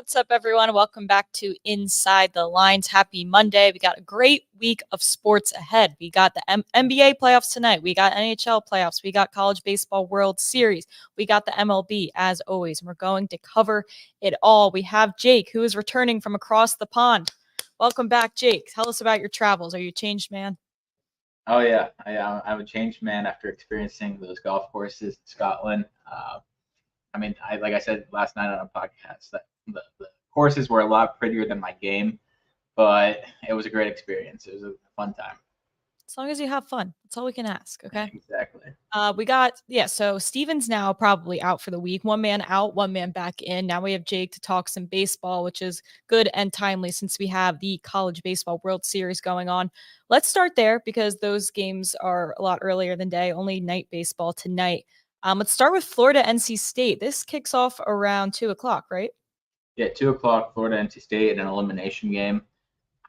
What's up, everyone? Welcome back to Inside the Lines. Happy Monday. We got a great week of sports ahead. We got the NBA playoffs tonight. We got NHL playoffs. We got College Baseball World Series. We got the MLB, as always. And we're going to cover it all. We have Jake, who is returning from across the pond. Welcome back, Jake. Tell us about your travels. Are you a changed man? Oh yeah, I'm a changed man after experiencing those golf courses in Scotland. Like I said last night on a podcast, that the courses were a lot prettier than my game, but it was a great experience. It was a fun time. As long as you have fun. That's all we can ask, okay? Exactly. So Steven's now probably out for the week. One man out, one man back in. Now we have Jake to talk some baseball, which is good and timely since we have the College Baseball World Series going on. Let's start there because those games are a lot earlier than day, only night baseball tonight. Let's start with Florida NC State. This kicks off around 2:00, right? Yeah, 2 o'clock, Florida NC State in an elimination game.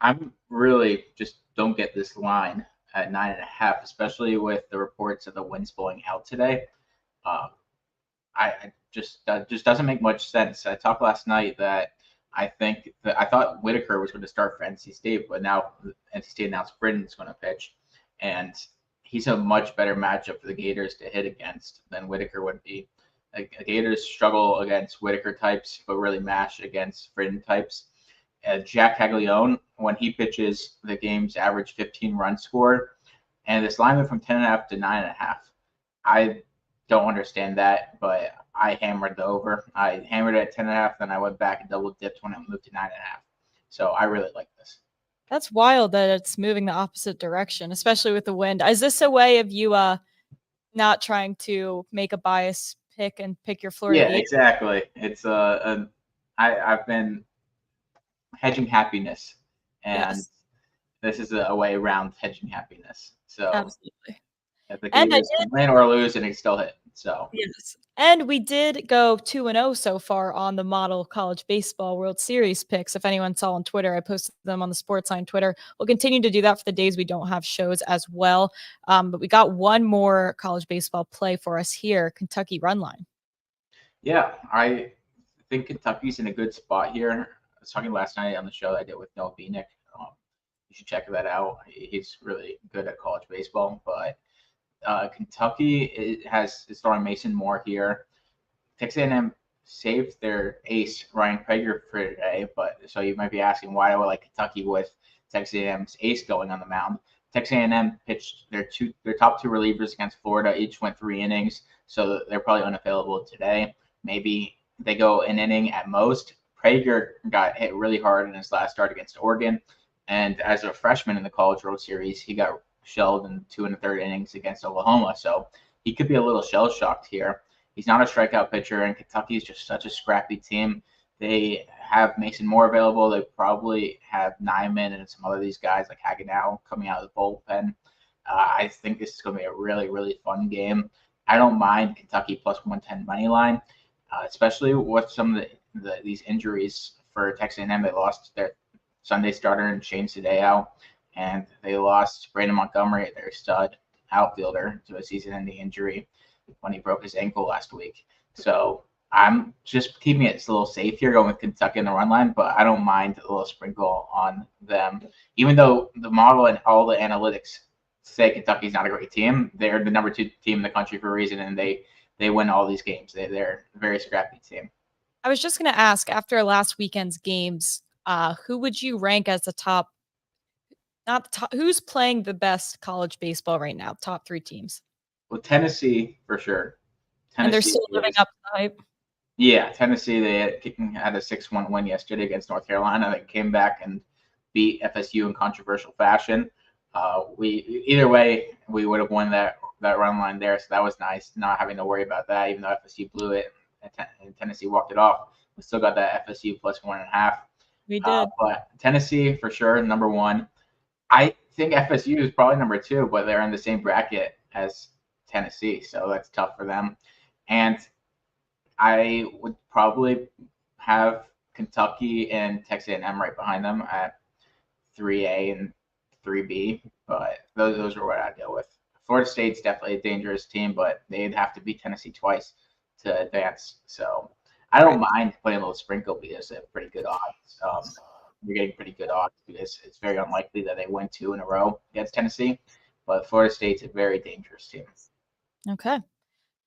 I'm really just don't get this line at 9.5, especially with the reports of the winds blowing out today. Uh, I just just doesn't make much sense. I talked last night that I thought Whitaker was going to start for NC State, but now NC State announced Britton's going to pitch, and he's a much better matchup for the Gators to hit against than Whitaker would be. Gators struggle against Whitaker types, but really mash against Britton types. Jack Caglione, when he pitches, the game's average 15 run score, and this line went from 10.5 to 9.5. I don't understand that, but I hammered the over. I hammered it at 10.5, then I went back and double dipped when it moved to 9.5. So I really like this. That's wild that it's moving the opposite direction, especially with the wind. Is this a way of you not trying to make a bias pick and pick your Florida Yeah, Gators? exactly. I've been hedging happiness, and Yes, this is a way around hedging happiness. So absolutely. if the And I Gators can win or lose, and they still hit. So Yes. And we did go 2-0 so far on the Model College Baseball World Series picks. If anyone saw on Twitter, I posted them on the Sportsline Twitter. We'll continue to do that for the days we don't have shows as well. But we got one more college baseball play for us here, Kentucky run line. yeah, I think Kentucky's in a good spot here. I was talking last night on the show I did with Noah Beanick. You should check that out. He's really good at college baseball. But Kentucky is throwing Mason Moore here. Texas A&M saved their ace Ryan Prager for today, but so you might be asking why do I like Kentucky with Texas A&M's ace going on the mound? Texas A&M pitched their top two relievers against Florida. Each went 3 innings, so they're probably unavailable today. Maybe they go an inning at most. Prager got hit really hard in his last start against Oregon, and as a freshman in the College World Series, he got shelled in 2 1/3 innings against Oklahoma. So he could be a little shell shocked here. He's not a strikeout pitcher, and Kentucky is just such a scrappy team. They have Mason Moore available. They probably have Nyman and some other of these guys like Hagenow coming out of the bullpen. I think this is going to be a really, really fun game. I don't mind Kentucky plus 110 money line, especially with some of these injuries for Texas A&M. They lost their Sunday starter and Shane Sadeo, and they lost Brandon Montgomery, their stud outfielder, to a season-ending injury when he broke his ankle last week. So I'm just keeping it a little safe here, going with Kentucky in the run line, but I don't mind a little sprinkle on them. Even though the model and all the analytics say Kentucky's not a great team, they're the number 2 team in the country for a reason, and they win all these games. They're a very scrappy team. I was just going to ask, after last weekend's games, who would you rank as the top, not the top, who's playing the best college baseball right now? Top 3 teams. Well, Tennessee for sure. And they're Tennessee still living up to the hype. Yeah, Tennessee, they had a 6-1 win yesterday against North Carolina. They came back and beat FSU in controversial fashion. Either way, we would have won that run line there, so that was nice, not having to worry about that. Even though FSU blew it and Tennessee walked it off, we still got that FSU plus 1.5. We did. But Tennessee for sure, number 1. I think FSU is probably number 2, but they're in the same bracket as Tennessee, so that's tough for them. And I would probably have Kentucky and Texas A&M right behind them at 3A and 3B, but those are what I'd go with. Florida State's definitely a dangerous team, but they'd have to beat Tennessee twice to advance. So I don't Right. mind playing a little sprinkle because they have pretty good odds. You're getting pretty good odds because it's very unlikely that they win 2 in a row against Tennessee. But Florida State's a very dangerous team. Okay.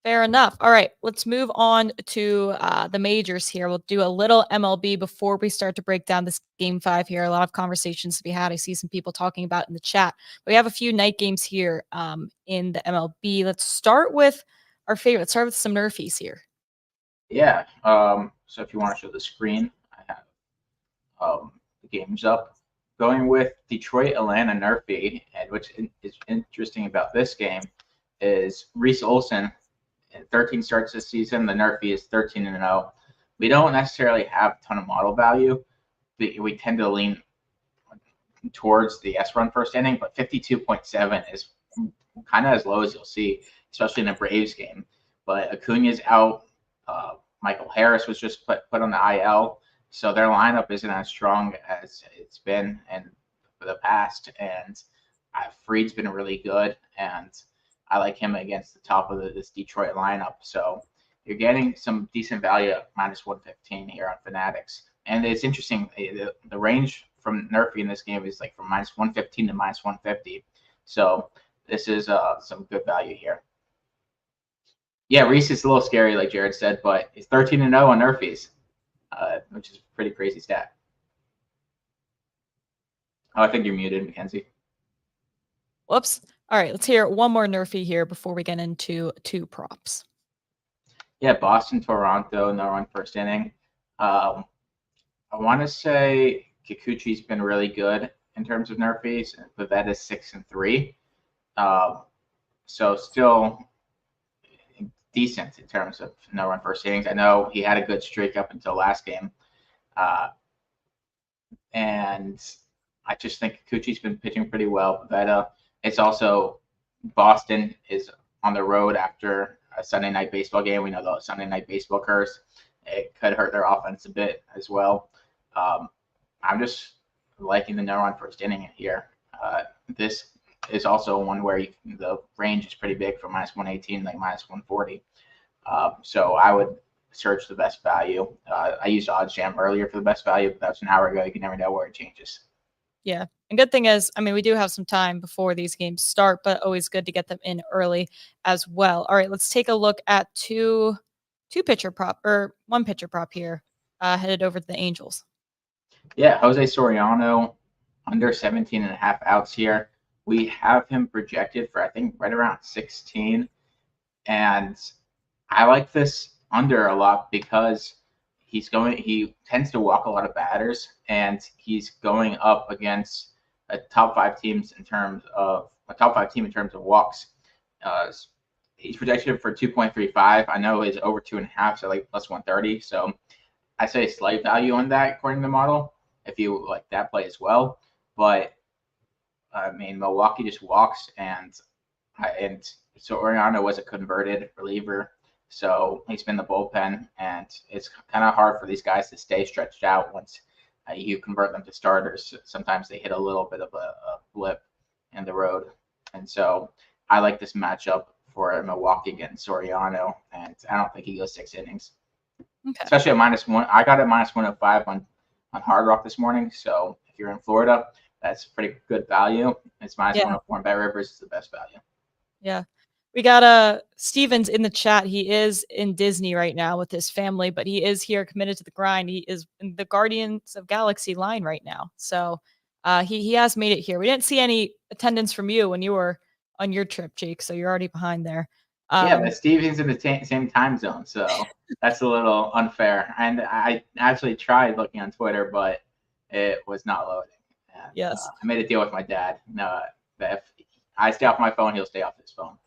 Fair enough. All right, let's move on to the majors here. We'll do a little MLB before we start to break down this game 5 here. A lot of conversations to be had. I see some people talking about in the chat. We have a few night games here in the MLB. Let's start with our favorite. Let's start with some Nerfies here. Yeah. So if you want to show the screen, I have the games up. Going with Detroit Atlanta Nerfy, and which is interesting about this game is Reese Olson, 13 starts this season. The Nerfy is 13-0. We don't necessarily have a ton of model value. We tend to lean towards the S-run first inning, but 52.7 is kind of as low as you'll see, especially in a Braves game. But Acuna's out. Michael Harris was just put on the IL. So their lineup isn't as strong as it's been in the past. And Freed's been really good. And I like him against the top of this Detroit lineup. So you're getting some decent value at minus 115 here on Fanatics. And it's interesting, the range from Nerfy in this game is like from minus 115 to minus 150. So this is some good value here. Yeah, Reese is a little scary, like Jared said, but he's 13-0 on Nerfies, which is a pretty crazy stat. Oh, I think you're muted, Mackenzie. Whoops. All right, let's hear one more Nerfy here before we get into 2 props. Yeah, Boston, Toronto, no run first inning. I want to say Kikuchi's been really good in terms of Nerfies, but that is 6-3. So still decent in terms of no run first innings. I know he had a good streak up until last game. And I just think Kikuchi's been pitching pretty well. But it's also Boston is on the road after a Sunday night baseball game. We know the Sunday night baseball curse. It could hurt their offense a bit as well. I'm just liking the no run first inning here. This is also one where the range is pretty big from minus 118 like minus 140. So I would search the best value. I used OddsJam earlier for the best value, but that's an hour ago. You can never know where it changes. Yeah. And good thing is, I mean, we do have some time before these games start, but always good to get them in early as well. All right, let's take a look at one pitcher prop here, headed over to the Angels. Yeah, Jose Soriano, under 17.5 outs here. We have him projected for, I think, right around 16. And I like this under a lot because he tends to walk a lot of batters, and he's going up against a top 5 team in terms of walks. He's projected for 2.35. I know he's over 2.5, so like plus 130. So I say slight value on that according to the model if you like that play as well. But I mean, Milwaukee just walks, and so Oriano was a converted reliever, so he's been the bullpen, and it's kind of hard for these guys to stay stretched out once you convert them to starters. Sometimes they hit a little bit of a blip in the road, and so I like this matchup for Milwaukee against Soriano, and I don't think he goes 6 innings. Okay. Especially at -1. I got it minus 105 on Hard Rock this morning, so if you're in Florida, that's pretty good value. It's minus 104 and Bet Rivers is the best value. Yeah. We got Stevens in the chat. He is in Disney right now with his family, but he is here committed to the grind. He is in the Guardians of Galaxy line right now. So he has made it here. We didn't see any attendance from you when you were on your trip, Jake, so you're already behind there. Yeah, but Stevens in the same time zone, so that's a little unfair. And I actually tried looking on Twitter, but it was not loading. And, yes. I made a deal with my dad. That if I stay off my phone, he'll stay off his phone.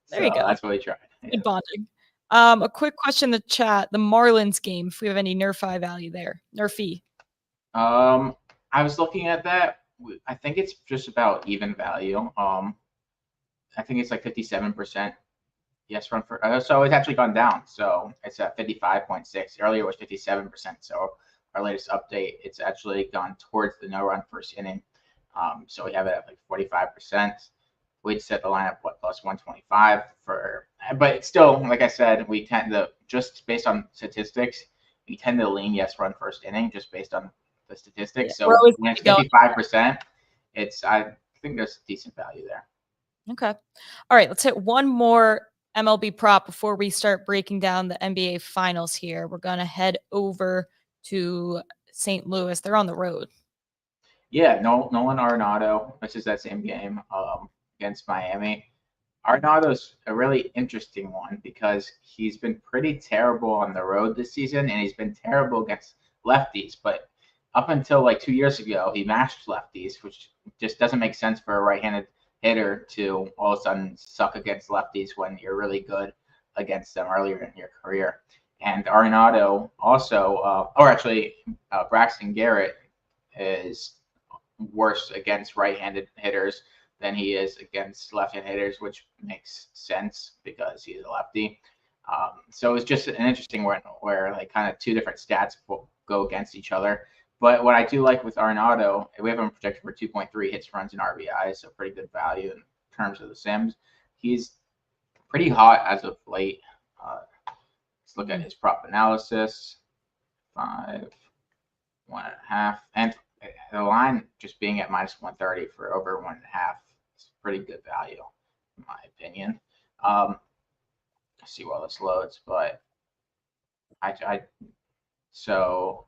There you go. That's what we tried. Good bonding. A quick question in the chat. The Marlins game, if we have any Nerfi value there. Nerfy. I was looking at that. I think it's just about even value. I think it's like 57%. Yes, run for so it's actually gone down. So it's at 55.6. Earlier it was 57%. So our latest update, it's actually gone towards the no run first inning. So we have it at like 45%. We'd set the lineup plus 125 but it's still, like I said, we tend to just based on statistics, we tend to lean yes run first inning just based on the statistics. Yeah, we're So always when it's going. 55%, I think there's decent value there. Okay. All right. Let's hit one more MLB prop before we start breaking down the NBA finals here. We're going to head over to St. Louis. They're on the road. Yeah, Nolan Arenado, which is that same game against Miami. Arenado's a really interesting one because he's been pretty terrible on the road this season, and he's been terrible against lefties. But up until like 2 years ago, he matched lefties, which just doesn't make sense for a right-handed hitter to all of a sudden suck against lefties when you're really good against them earlier in your career. And Arenado also, Braxton Garrett is worse against right-handed hitters than he is against left-handed hitters, which makes sense because he's a lefty. So it's just an interesting one where like kind of two different stats go against each other. But what I do like with Arenado, we have him projected for 2.3 hits, runs, and RBIs, so pretty good value in terms of the Sims. He's pretty hot as of late. Let's look at his prop analysis. 5, 1.5, and the line just being at minus 130 for over 1.5 is pretty good value, in my opinion. See while this loads, but so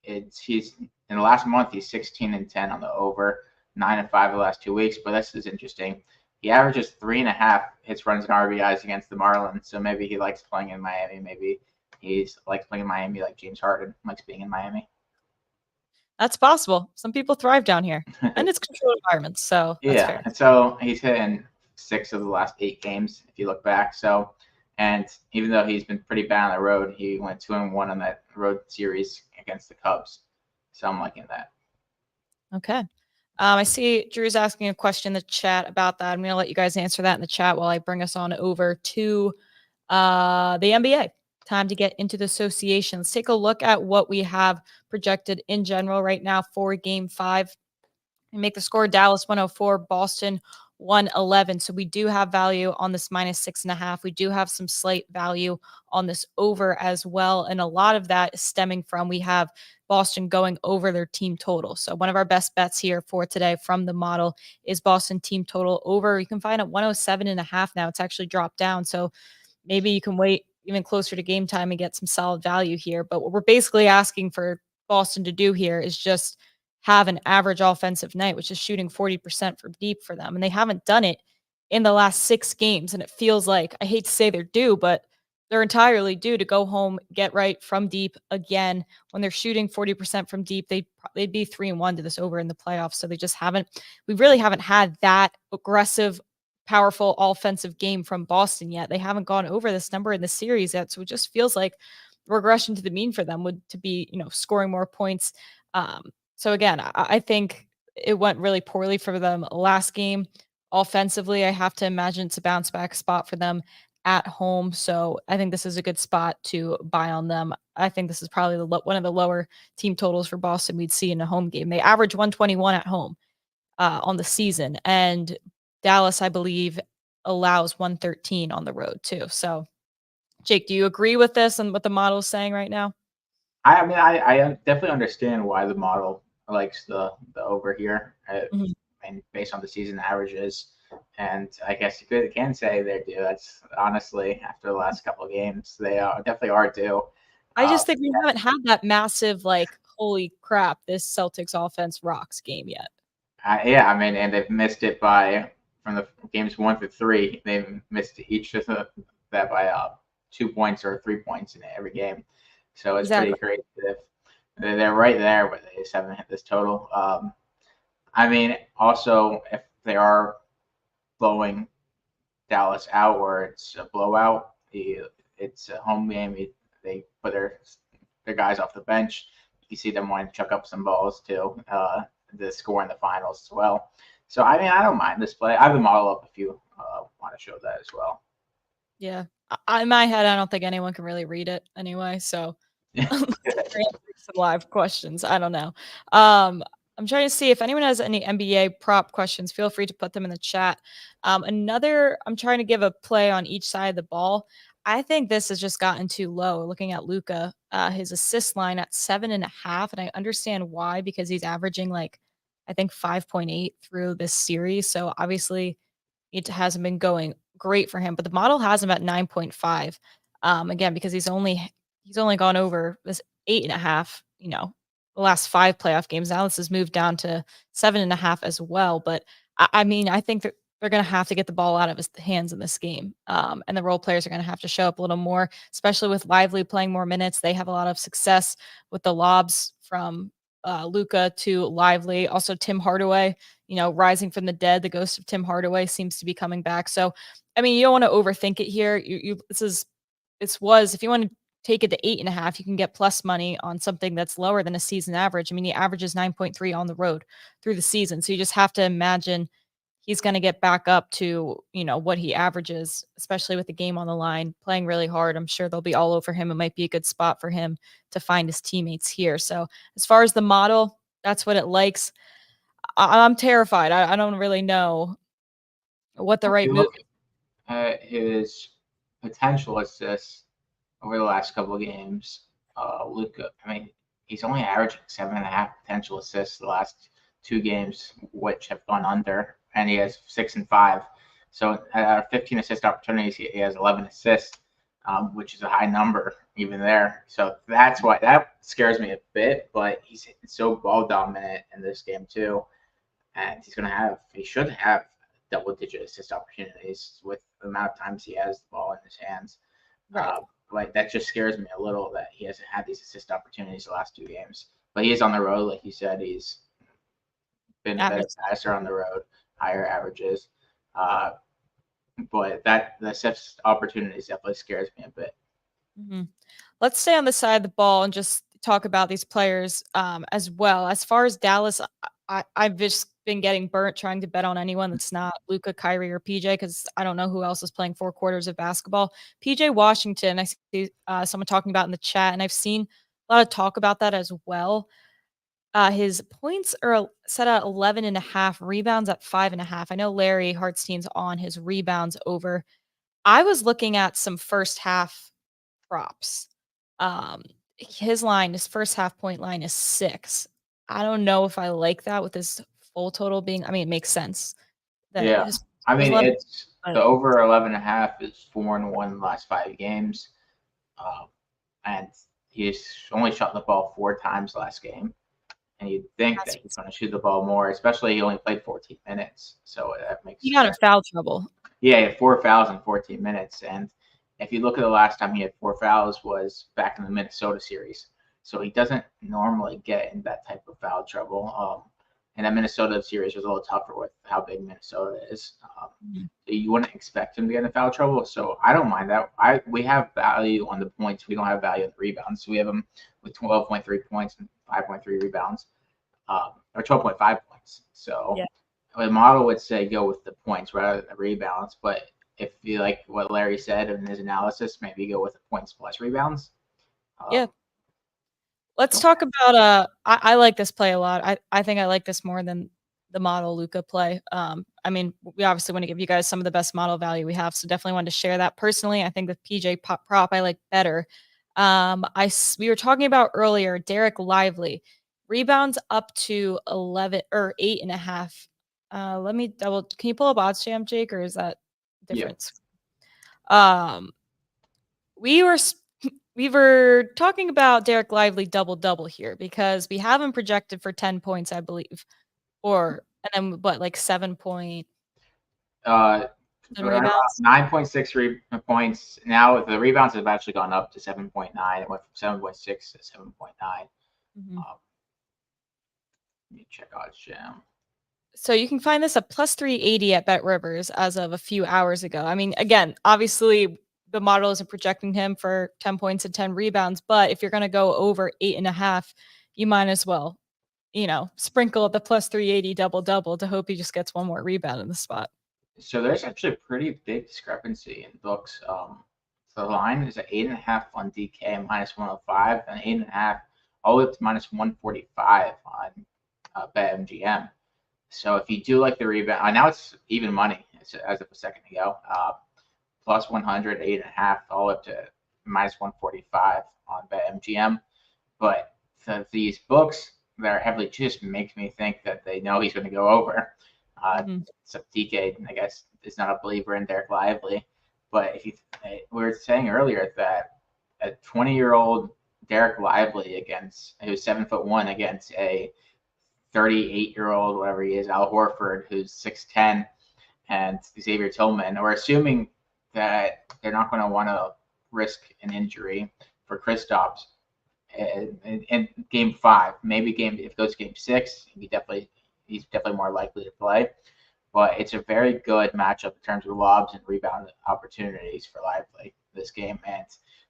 he's in the last month he's 16-10 on the over, 9-5 the last 2 weeks. But this is interesting. He averages 3.5 hits, runs, and RBIs against the Marlins. So maybe he likes playing in Miami. Maybe he's likes playing in Miami like James Harden likes being in Miami. That's possible. Some people thrive down here, and it's controlled environments, so that's fair. And so he's hitting 6 of the last 8 games if you look back. So, and even though he's been pretty bad on the road, he went 2-1 on that road series against the Cubs. So I'm liking that. Okay. I see Drew's asking a question in the chat about that. I'm going to let you guys answer that in the chat while I bring us on over to the NBA. Time to get into the association. Let's take a look at what we have projected in general right now for Game 5. We make the score Dallas 104, Boston 111. So we do have value on this minus 6.5. We do have some slight value on this over as well. And a lot of that is stemming from we have Boston going over their team total. So one of our best bets here for today from the model is Boston team total over. You can find it 107.5 now. It's actually dropped down. So maybe you can wait even closer to game time and get some solid value here. But what we're basically asking for Boston to do here is just have an average offensive night, which is shooting 40% from deep for them. And they haven't done it in the last 6 games. And it feels like, I hate to say they're due, but they're entirely due to go home, get right from deep again. When they're shooting 40% from deep, they'd be 3-1 to this over in the playoffs. So we really haven't had that aggressive, powerful offensive game from Boston yet. They haven't gone over this number in the series yet. So it just feels like regression to the mean for them would to be, scoring more points. So again, I think it went really poorly for them last game. Offensively, I have to imagine it's a bounce back spot for them at home. So I think this is a good spot to buy on them. I think this is probably one of the lower team totals for Boston we'd see in a home game. They average 121 at home on the season. And Dallas, I believe, allows 113 on the road too. So Jake, do you agree with this and what the model is saying right now? I mean, I definitely understand why the model likes the over here, and based on the season averages. And I guess you can say they're due. That's honestly, after the last couple of games, they definitely are due. I just think we haven't had that massive, holy crap, this Celtics offense rocks game yet. Yeah, I mean, and they've missed it from the games 1 through 3. They've missed each of that by 2 points or 3 points in every game. So it's pretty crazy. They're right there, but they just haven't hit this total. I mean, also, if they are blowing Dallas out or it's a blowout, it's a home game. They put their guys off the bench. You see them wanting to chuck up some balls too, to score in the finals as well. So, I mean, I don't mind this play. I have the model up if you want to show that as well. Yeah. In my head, I don't think anyone can really read it anyway. So some live questions. I don't know. I'm trying to see if anyone has any NBA prop questions. Feel free to put them in the chat. I'm trying to give a play on each side of the ball. I think this has just gotten too low. Looking at Luka, his assist line at 7.5, and I understand why because he's averaging like I think 5.8 through this series. So obviously it hasn't been going great for him, but the model has him at 9.5. Again, because he's only gone over this 8.5, the last 5 playoff games. Now this has moved down to 7.5 as well. But I mean, I think that they're gonna have to get the ball out of his hands in this game. And the role players are gonna have to show up a little more, especially with Lively playing more minutes. They have a lot of success with the lobs from Luca to Lively. Also, Tim Hardaway, rising from the dead. The ghost of Tim Hardaway seems to be coming back. So, I mean, you don't want to overthink it here. This was if you want to take it to 8.5, you can get plus money on something that's lower than a season average. I mean, he averages 9.3 on the road through the season. So you just have to imagine he's going to get back up to, what he averages, especially with the game on the line, playing really hard. I'm sure they'll be all over him. It might be a good spot for him to find his teammates here. So as far as the model, that's what it likes. I'm terrified. I don't really know what the If right you move. look at his potential assists over the last couple of games, Luka, I mean, he's only averaging 7.5 potential assists the last 2 games, which have gone under, and he has 6 and 5. So 15 assist opportunities, he has 11 assists, which is a high number even there. So that's why that scares me a bit. But he's so ball dominant in this game too, and he should have double-digit assist opportunities with the amount of times he has the ball in his hands. Right. Like that just scares me a little that he hasn't had these assist opportunities the last 2 games. But he is on the road, like you said. He's been a better Average. passer on the road, higher averages. Uh, but the assist opportunities definitely scares me a bit. Mhm. Let's stay on the side of the ball and just talk about these players as well. As far as Dallas, I've just been getting burnt trying to bet on anyone that's not Luca, Kyrie, or PJ because I don't know who else is playing 4 quarters of basketball. PJ Washington, I see someone talking about in the chat, and I've seen a lot of talk about that as well. His points are set at 11.5, rebounds at 5.5. I know Larry Hartstein's on his rebounds over. I was looking at some first half props. Um, his first half point line is 6. I don't know if I like that with his full total being I mean, it makes sense that Yeah, his I was mean 11, it's but the over 11.5 is 4-1 the last 5 games, uh, and he's only shot the ball 4 times last game. And you'd think that he's going to shoot the ball more, especially he only played 14 minutes, so that he makes got in sense. foul trouble. Yeah, he had 4 fouls in 14 minutes, and if you look at the last time he had 4 fouls was back in the Minnesota series, so he doesn't normally get in that type of foul trouble. And that Minnesota series was a little tougher with how big Minnesota is. Mhm. So you wouldn't expect him to get in foul trouble, so I don't mind that. We have value on the points. We don't have value on the rebounds. So we have him with 12.3 points and 5.3 rebounds, or 12.5 points. So Yeah. the model would say go with the points rather than the rebounds. But if you like what Larry said in his analysis, maybe go with the points plus rebounds. Yeah. Um, Let's talk about I like this play a lot. I think I like this more than the model Luca play. I mean, we obviously want to give you guys some of the best model value we have, so definitely wanted to share that. Personally, I think the PJ prop I like better. We were talking about earlier Derek Lively rebounds up to 11 or 8.5. Let me double. Can you pull up odds jam, Jake, or is that yeah. difference? Um, we were we were talking about Derek Lively double-double here because we have him projected for 10 points, I believe, and then what, like 7 Uh, around rebounds? 9.6 points. Now the rebounds have actually gone up to 7.9. It went from 7.6 to 7.9. Mhm. Um, let me check odds jam. So you can find this at plus 380 at Bet Rivers as of a few hours ago. I mean, again, obviously the model isn't projecting him for 10 points and 10 rebounds, but if you're going to go over 8.5, you might as well, sprinkle the plus 380 double-double to hope he just gets one more rebound in the spot. So there's actually a pretty big discrepancy in books. The line is at 8.5 on DK, minus 105, and 8.5 all the way up to minus 145 on BetMGM. So if you do like the rebound, now it's even money as of a second ago. plus 100, 8.5, all up to minus 145 on BetMGM. But these books that are heavily juiced makes me think that they know he's going to go over. So DK, I guess, is not a believer in Derek Lively. But if we were saying earlier that a 20-year-old Derek Lively who's 7'1" against a 38-year-old, whatever he is, Al Horford, who's 6'10", and Xavier Tillman, we're assuming that they're not going to want to risk an injury for Kristaps in game 5. Maybe if it goes to game 6, he's definitely more likely to play. But it's a very good matchup in terms of lobs and rebound opportunities for Lively this game, and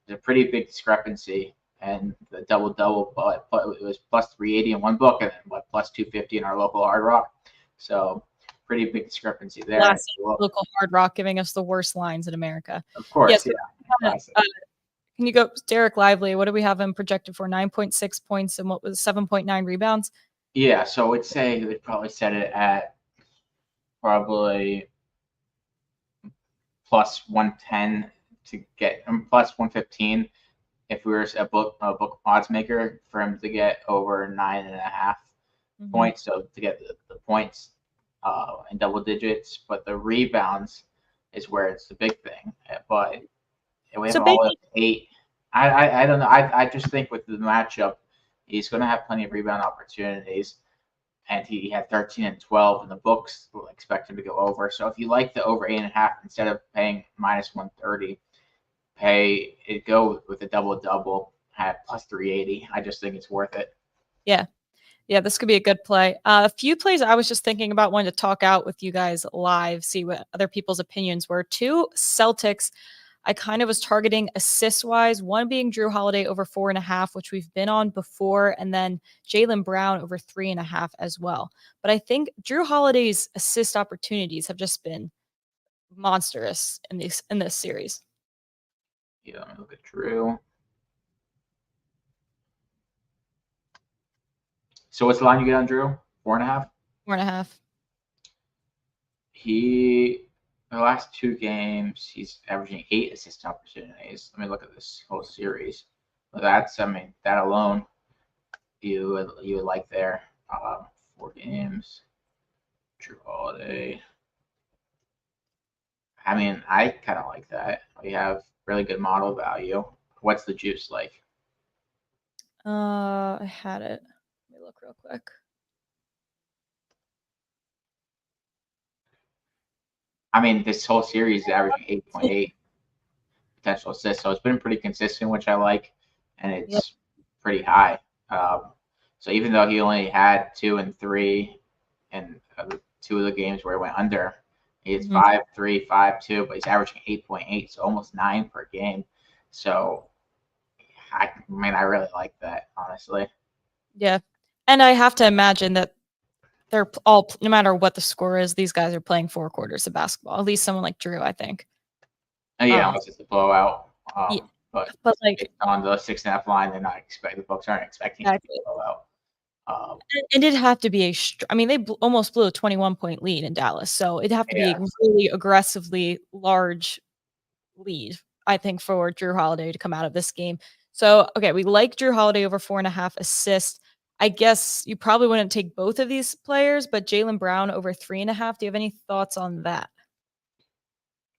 there's a pretty big discrepancy. And the double-double, but it was plus 380 in one book and then plus 250 in our local Hard Rock. So pretty big discrepancy there. Local Hard Rock giving us the worst lines in America. Of course, yeah. Can you go Derek Lively? What do we have him projected for? 9.6 points and what was 7.9 rebounds? Yeah, so we'd probably set it at probably plus 110 to get plus 115 if we were a book odds maker for him to get over 9.5 points. So to get the points in double digits, but the rebounds is where it's the big thing. But we have all of 8. I don't know. I just think with the matchup, he's going to have plenty of rebound opportunities. And he had 13 and 12, and the books will expect him to go over. So if you like the over 8.5 instead of paying minus 130, go with a double-double at plus 380. I just think it's worth it. Yeah, this could be a good play. A few plays I was just thinking about wanting to talk out with you guys live, see what other people's opinions were. 2 Celtics I kind of was targeting assist-wise, one being Drew Holiday over 4.5, which we've been on before, and then Jaylen Brown over 3.5 as well. But I think Drew Holiday's assist opportunities have just been monstrous in this series. Yeah, let me look at Drew. So what's the line you get on Drew? 4.5? 4.5. The last 2 games, he's averaging 8 assist opportunities. Let me look at this whole series. Well, that alone, you would like there. 4 games, Drew Holiday. I mean, I kind of like that. We have really good model value. What's the juice like? I had it. Let me look real quick. I mean, this whole series is averaging 8.8 potential assists, so it's been pretty consistent, which I like, and it's pretty high. So even though he only had 2 and 3 in 2 of the games where he went under, he's 5-3, 5-2, but he's averaging 8.8, so almost 9 per game. So, I really like that, honestly. Yeah, and I have to imagine that they're all, no matter what the score is, these guys are playing 4 quarters of basketball. At least someone like Drew, I think. Yeah, unless it's a blowout. But like on the 6.5 line, the Bucks aren't expecting it to be a blowout. And it'd have to be they almost blew a 21-point lead in Dallas, so it'd have to be a really aggressively large lead, I think, for Drew Holiday to come out of this game. So, okay, we like Drew Holiday over 4.5 assists. I guess you probably wouldn't take both of these players, but Jaylen Brown over 3.5. Do you have any thoughts on that?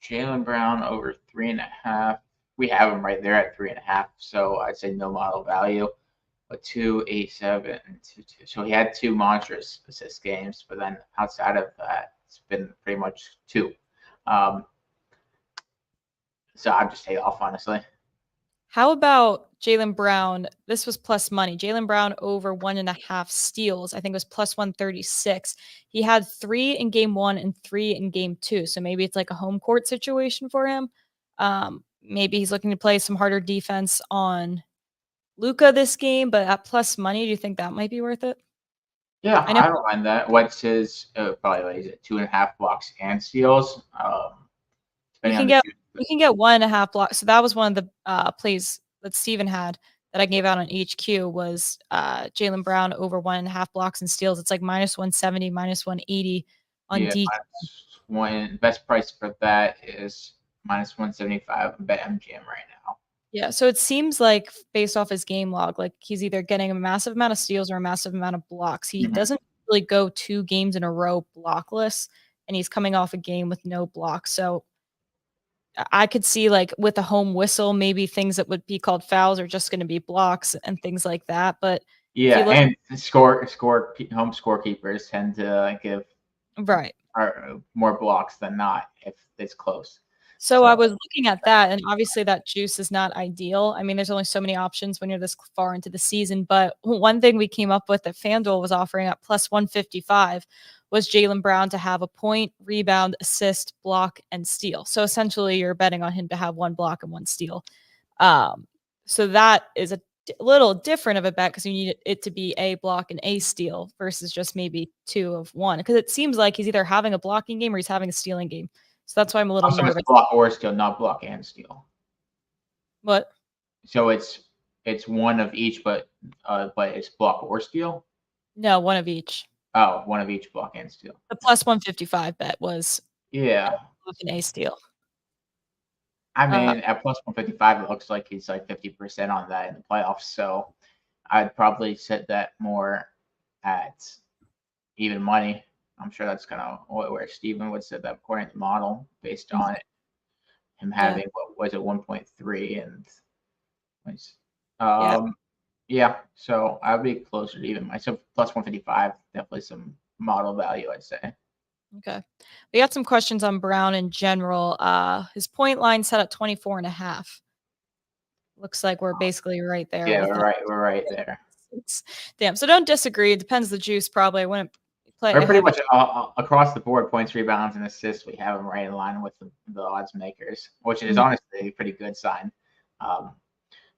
Jaylen Brown over 3.5. We have him right there at 3.5, so I'd say no model value. But 2.87 and 2.2. So he had 2 monstrous assist games, but then outside of that, it's been pretty much 2. So I'd just take off, honestly. How about Jaylen Brown? This was plus money. Jaylen Brown over 1.5 steals. I think it was plus 136. He had 3 in game 1 and 3 in game 2. So maybe it's like a home court situation for him. Maybe he's looking to play some harder defense on Luka this game, but at plus money, do you think that might be worth it? Yeah, I don't mind that. What's his probably is it 2.5 blocks and steals? You can get 1.5 blocks. So that was one of the plays that Steven had that I gave out on HQ was Jaylen Brown over 1.5 blocks and steals. It's like minus 170, minus 180 on D. Best price for that is minus 175 bet MGM right now. Yeah, so it seems like based off his game log, like he's either getting a massive amount of steals or a massive amount of blocks. He doesn't really go 2 games in a row blockless, and he's coming off a game with no blocks. So I could see like with a home whistle, maybe things that would be called fouls are just going to be blocks and things like that. But if Yeah, you look and home scorekeepers tend to give right. more blocks than not if it's close. So I was looking at that, and obviously that juice is not ideal. I mean, there's only so many options when you're this far into the season. But one thing we came up with that FanDuel was offering at plus 155 was Jaylen Brown to have a point, rebound, assist, block, and steal. So essentially, you're betting on him to have 1 block and 1 steal. So that is a little different of a bet because you need it to be a block and a steal versus just maybe 2 of 1. Because it seems like he's either having a blocking game or he's having a stealing game. So that's why I'm a little Also, nervous. it's block or steal, not block and steal. What? So it's one of each, but it's block or steal. No, 1 of each. Oh, one of each, block and steal. The plus 155 bet was Yeah, an a steal. I mean at plus 155, it looks like he's like 50% on that in the playoffs. So I'd probably set that more at even money. I'm sure that's kind of where Steven would set that according to the model based on it. Him having what was it 1.3 and yeah. So I'd be closer to even myself plus 155. Definitely some model value, I'd say. Okay. We got some questions on Brown in general. His point line set at 24.5. Looks like we're basically right there. Yeah, we're right there. Damn. So don't disagree. It depends the juice. Probably I wouldn't play. We're pretty much across the board, points, rebounds, and assists. We have them right in line with the odds makers, which is honestly a pretty good sign.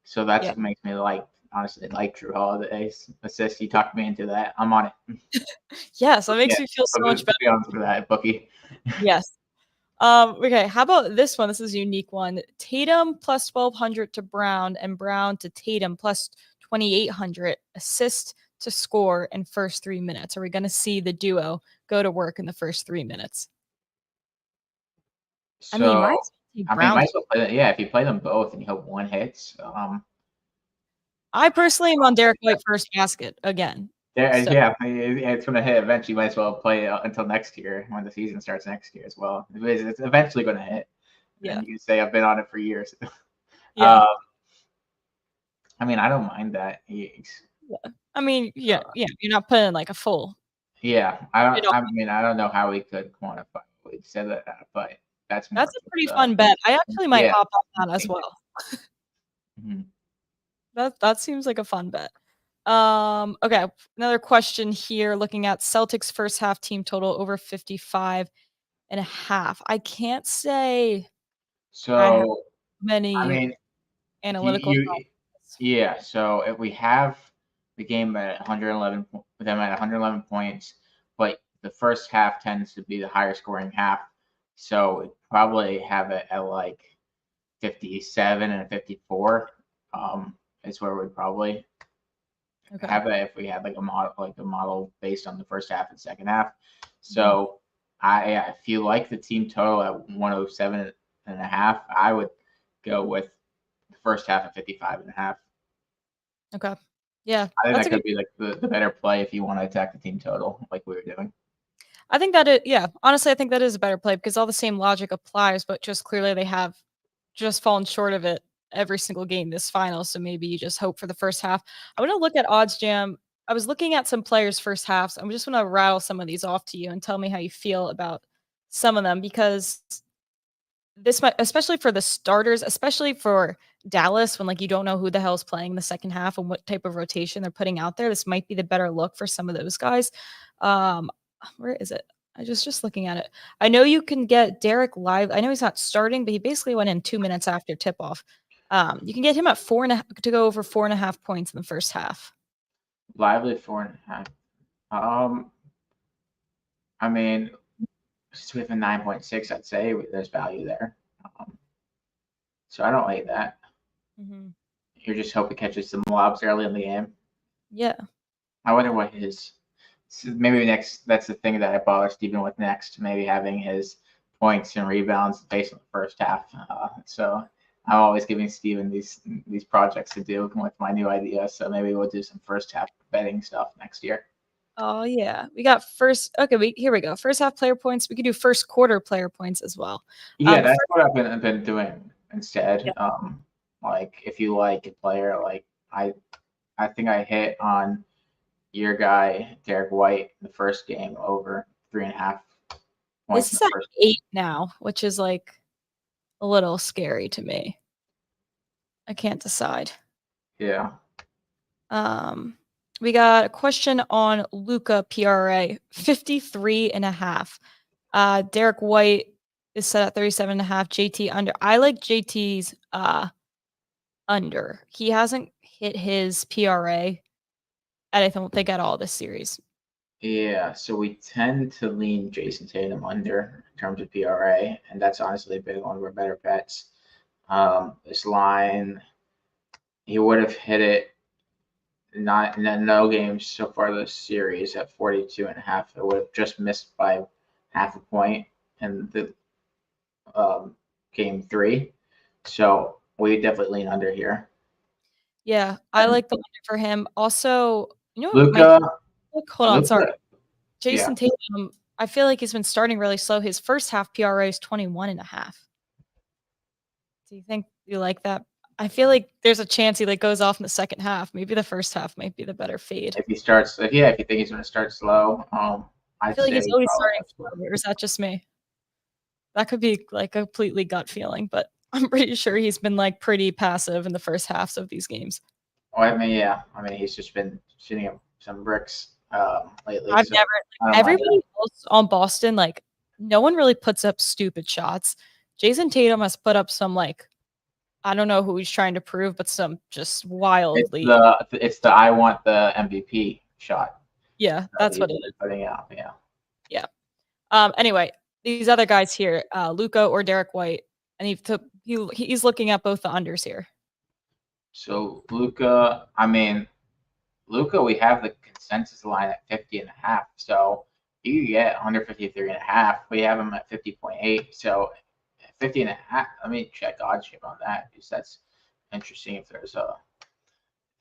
So that's what makes me honestly like Drew Holiday's assist. You talked me into that. I'm on it. Yes, that makes me feel so much better. Be honest for that, bookie. Yes. Okay, how about this one? This is a unique one. Tatum plus 1,200 to Brown and Brown to Tatum plus 2,800 assist to score in first 3 minutes. Are we going to see the duo go to work in the first 3 minutes? So, might as well play, if you play them both and you hope one hits. I personally am on Derek White first basket again. Yeah, it's going to hit eventually. You might as well play until next year when the season starts next year as well. It's eventually going to hit. Yeah. And you can say I've been on it for years. Yeah. I mean, I don't mind that. Yeah. I mean, you're not putting like a full. Yeah, I don't know how we could quantify. We said that, but that's a pretty fun bet. I actually might hop on that as well. That seems like a fun bet. Okay, another question here. Looking at Celtics first half team total over 55.5. I can't say. So many analytical. Yeah. So if we have the game at 111, with them at 111 points, but the first half tends to be the higher scoring half. So we'd probably have it at like 57 and 54. Is where we'd probably have it if we had like a model based on the first half and second half. So I feel like the team total at 107.5, I would go with the first half at 55.5. Okay. Yeah. I think that could be like the better play if you want to attack the team total like we were doing. I think honestly, I think that is a better play because all the same logic applies, but just clearly they have just fallen short of it every single game this final. So maybe you just hope for the first half. I want to look at Odds Jam. I was looking at some players' first halves. I'm just going to rattle some of these off to you and tell me how you feel about some of them because this might, especially for the starters, especially for Dallas, when like you don't know who the hell is playing in the second half and what type of rotation they're putting out there. This might be the better look for some of those guys. Where is it? I just looking at it. I know you can get Derek live. I know he's not starting, but he basically went in 2 minutes after tip off. You can get him at 4.5 to go over 4.5 points in the first half. Lively 4.5. I mean, with a 9.6, I'd say there's value there. So I don't hate that. You're just hoping catches some lobs early in the game. Yeah. I wonder what his maybe next. That's the thing that I bother Steven with next. Maybe having his points and rebounds based on the first half. So I'm always giving Steven these projects to do with my new ideas. So maybe we'll do some first half betting stuff next year. Oh yeah, we got first. Okay, here we go. First half player points. We could do first quarter player points as well. Yeah, But that's first, what I've been doing instead. yeah. Like if you like a player, like I think I hit on your guy Derek White in the first game over 3.5 points This in is the at first. 8 now, which is like a little scary to me. I can't decide. Yeah. We got a question on Luca PRA 53.5. Derek White is set at 37.5. JT under. I like JT's under. He hasn't hit his PRA, I don't think, at all this series. Yeah, so we tend to lean Jason Tatum under in terms of PRA, and that's honestly been one of our better bets. This line, he would have hit it not in no games so far this series at 42.5. It would have just missed by half a point in the game 3. So we definitely lean under here. Yeah, I like the under for him. Also, Luca, hold on, sorry. Yeah. Jason Tatum, I feel like he's been starting really slow. His first half PRA is 21.5. Do you think you like that? I feel like there's a chance he goes off in the second half. Maybe the first half might be the better fade. If he starts, if you think he's going to start slow, I I'd feel like say he's always probably starting slow, or is that just me? That could be like a completely gut feeling, but I'm pretty sure he's been pretty passive in the first halves of these games. Oh, I mean, yeah. I mean, he's just been shooting up some bricks lately. I've so never everybody else on Boston, no one really puts up stupid shots. Jason Tatum has put up some I don't know who he's trying to prove, but some just wildly. It's the I want the MVP shot. Yeah, that's what it is. Putting out, yeah. Yeah. Anyway, these other guys here, Luca or Derek White, and he's looking at both the unders here. So Luca, we have the consensus line at 50.5. So you get under 53.5. We have him at 50.8. So 50.5. Let me check odd shape on that because that's interesting. If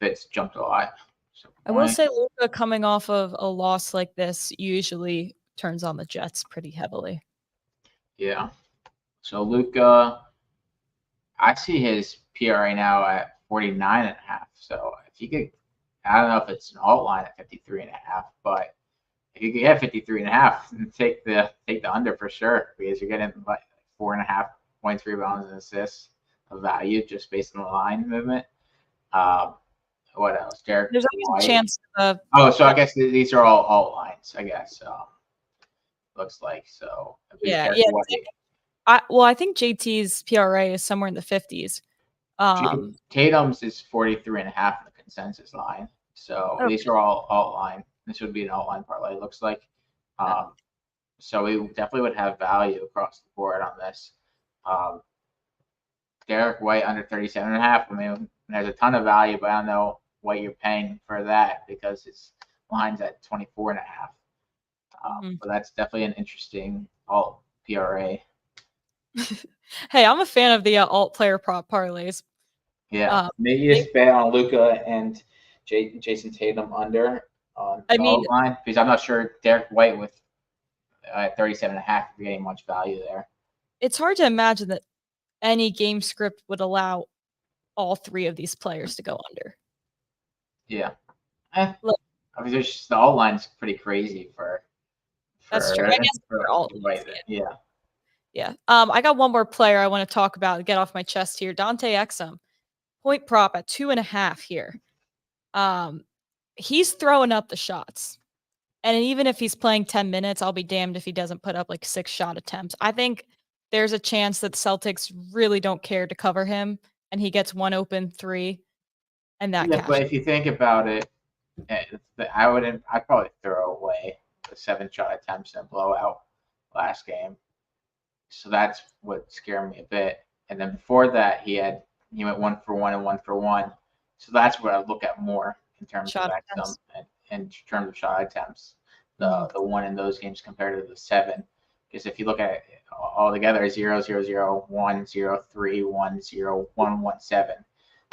it's jumped a lot. So I will say Luca coming off of a loss like this usually turns on the Jets pretty heavily. Yeah. So Luca, I see his PRA now at 49.5. So if you could, I don't know if it's an alt line at 53.5, but if you could get 53.5, take the under for sure because you're getting 4.5 points, rebounds, and assists of value just based on the line movement. What else? Derek There's always a chance. So I guess these are all alt lines. I guess looks like so. Yeah. I think JT's PRA is somewhere in the 50s. Tatum's is 43.5 in the consensus line. So these are all alt line. This would be an alt line parlay. It looks like. So we definitely would have value across the board on this. Derek White under 37.5. I mean, there's a ton of value, but I don't know what you're paying for that because his line's at 24.5. But that's definitely an interesting alt PRA. Hey, I'm a fan of the alt player prop parlays. Yeah, maybe just bet on Luca and Jason Tatum under on the alt line because I'm not sure Derek White with 37.5 if you're getting much value there. It's hard to imagine that any game script would allow all three of these players to go under. Yeah. Look, I mean, the alt line's pretty crazy for that's true. I guess for alt. Yeah. Yeah. I got one more player I want to talk about and get off my chest here. Dante Exum, point prop at 2.5 here. He's throwing up the shots. And even if he's playing 10 minutes, I'll be damned if he doesn't put up 6 shot attempts. I think there's a chance that the Celtics really don't care to cover him and he gets one open 3 and that but if you think about it, I'd probably throw away the 7 shot attempts and blowout last game. So that's what scared me a bit. And then before that, he went 1 for 1 and 1 for 1. So that's what I look at more in terms of Exum and in terms of shot attempts. The 1 in those games compared to the 7. Because if you look at it all together, 0, 0, 0, 1, 0, 3, 1, 0, 1, 1, 7.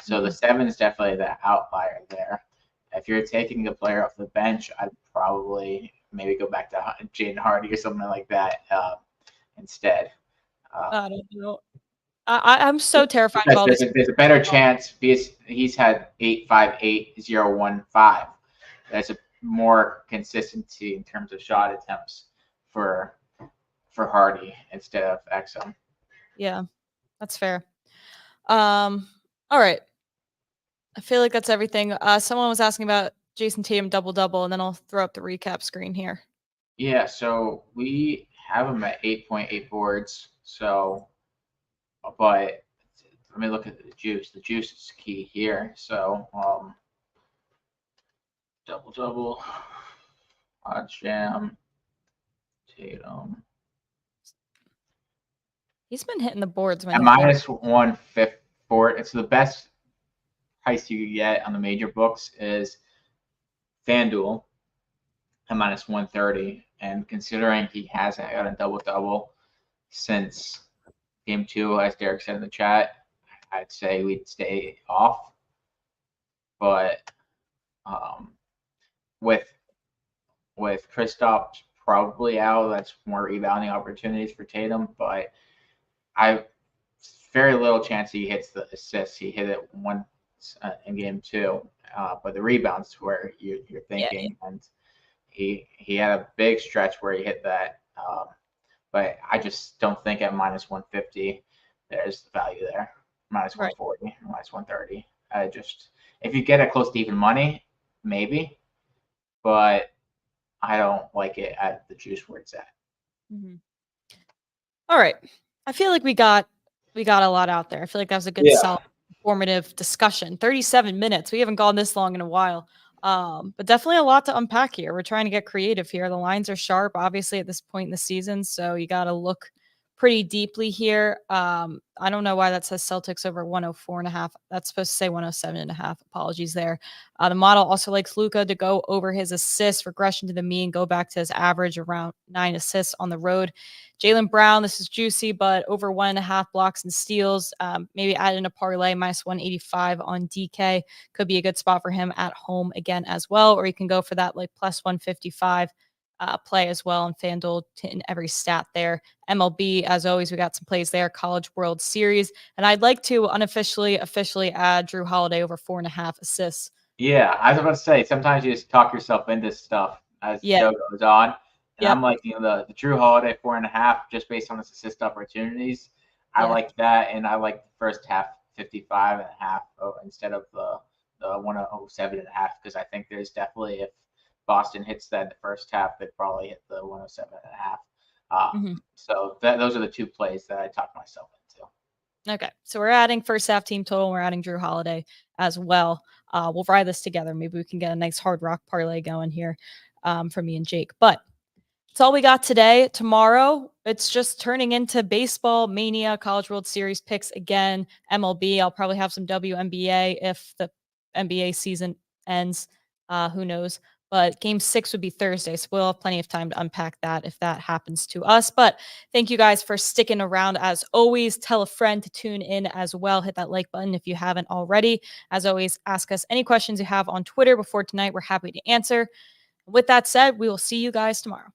So the 7 is definitely the outlier there. If you're taking a player off the bench, I'd probably maybe go back to Jaden Hardy or something like that instead. I don't know. I'm so terrified of all There's this. there's a better chance because he's had 8.58.015. That's a more consistency in terms of shot attempts for Hardy instead of Exum. Yeah, that's fair. All right. I feel like that's everything. Someone was asking about Jason Tatum double-double, and then I'll throw up the recap screen here. Yeah, so we have him at 8.8 boards. So, but let me look at the juice. The juice is key here. So, double-double, Odd Jam, Tatum. He's been hitting the boards. At minus 154, it's the best price you can get on the major books is FanDuel at minus 130. And considering he hasn't got a double-double since game 2, as Derek said in the chat, I'd say we'd stay off. But with Kristaps probably out, that's more rebounding opportunities for Tatum. But I very little chance he hits the assists. He hit it once in game 2, but the rebounds where you're thinking, and he had a big stretch where he hit that. But I just don't think at minus 150 there's the value there. Minus 140, minus 130. If you get it close to even money, maybe, but I don't like it at the juice where it's at. Mm-hmm. All right. I feel like we got a lot out there. I feel like that was a good, solid, informative discussion. 37 minutes. We haven't gone this long in a while. But definitely a lot to unpack here. We're trying to get creative here. The lines are sharp, obviously, at this point in the season, so you got to look pretty deeply here. I don't know why that says Celtics over 104.5. That's supposed to say 107.5. Apologies there. The model also likes Luka to go over his assists, regression to the mean, go back to his average around 9 assists on the road. Jaylen Brown, this is juicy, but over 1.5 blocks and steals. Maybe add in a parlay, minus 185 on DK. Could be a good spot for him at home again as well. Or you can go for that like plus 155 play as well on FanDuel in every stat there. MLB, as always, we got some plays there. College World Series. And I'd like to officially add Drew Holiday over 4.5 assists. Yeah, I was about to say, sometimes you just talk yourself into stuff as the show goes on. And I'm like, the Drew Holiday 4.5, just based on his assist opportunities. I like that, and I like the first half 55.5 instead of the 107.5, because I think there's definitely, if Boston hits that in the first half, they'd probably hit the 107.5. So those are the two plays that I talked myself into. Okay, so we're adding first half team total. We're adding Drew Holiday as well. We'll ride this together. Maybe we can get a nice hard rock parlay going here from me and Jake. But that's all we got today. Tomorrow, it's just turning into baseball mania, College World Series picks again, MLB. I'll probably have some WNBA if the NBA season ends. Who knows? But game 6 would be Thursday, so we'll have plenty of time to unpack that if that happens to us. But thank you guys for sticking around. As always, tell a friend to tune in as well. Hit that like button if you haven't already. As always, ask us any questions you have on Twitter before tonight. We're happy to answer. With that said, we will see you guys tomorrow.